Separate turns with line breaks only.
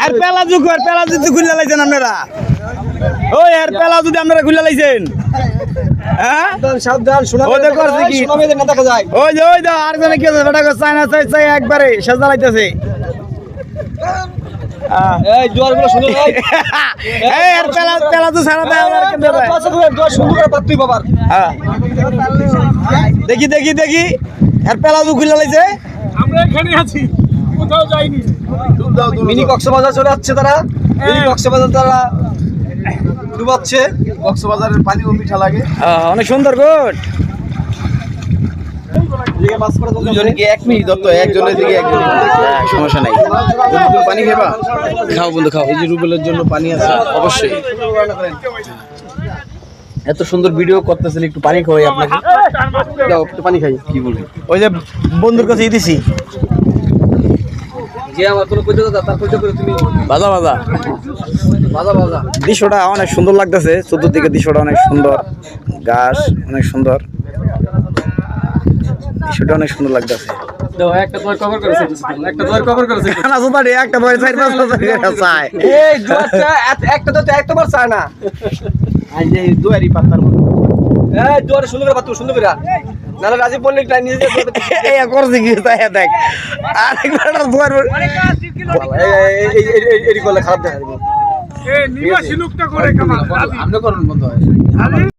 আর পেলাজু তো খুলে লাইছেন আপনারা। ওই আর পেলাজু যদি আপনারা খুলে লাইছেন, হ্যাঁ
সাবধান শোনা
ওই দেখো কি
না দেখা যায়।
ওই যে আরেকজনে কি আছে বেটা চায়না চাই একবারে সাজা লাইতেছে।
এই জোয়ারগুলো সুন্দর ভাই।
এই আর পেলাজু ছাড়া দেয় আর কেন ভাই?
জোয়ার সুন্দর করে পাত তুই বাবার।
হ্যাঁ দেখি আর পেলাজু খুলে লাইছে।
আমরা এখানে আছি, কোথাও যাইনি।
মিনি কক্সবাজার চলে যাচ্ছে তারা। মিনি কক্সবাজার তারা ডুবাচ্ছে। কক্সবাজারের পানিও মিঠা লাগে।
অনেক সুন্দর গুড।
দুজনে কি 1 মিনিট দত্ত একজনের দিকে একজনের
সমস্যা নাই,
তুমি পানি খাবা?
খাও বন্ধু খাও।
এই যে রুবেলের জন্য পানি আছে অবশ্যই। এত সুন্দর ভিডিও করতেছেন, একটু পানি খাওয়াই আপনাকে। যাও একটু পানি খাই। কি বলবো,
ওই যে বন্ধুর কাছে দিছি
যে আমার কোনো কইতে দাদা তার কইতে করে তুমি
বাজা
বাজা বাজা।
দৃশ্যটা অনেক সুন্দর লাগতেছে, চতুর্দিকে দৃশ্যটা অনেক সুন্দর, গাছ অনেক সুন্দর, দৃশ্যটা অনেক সুন্দর লাগতেছে।
দাও একটা তোমার কভার করেছে, একটা তোমার কভার করেছে।
না সুপারি একটা বয় 4-5 বছর চাই।
এই জোয়ারটা একটা তো একবার চায় না।
আই যে দুয়ারি পাতার মতো
এই জোয়ারে সুন্দর করে পাত সুন্দর করে। নালে রাজীব পল্লিক লাইন নিয়ে
এই করছে কি তাই দেখ আরেকবার দুয়ার
এই করলে খারাপ দেখা যাবে।
নিবাসী লোকটা করে কামাল
আমরা করুন বন্ধু হয়।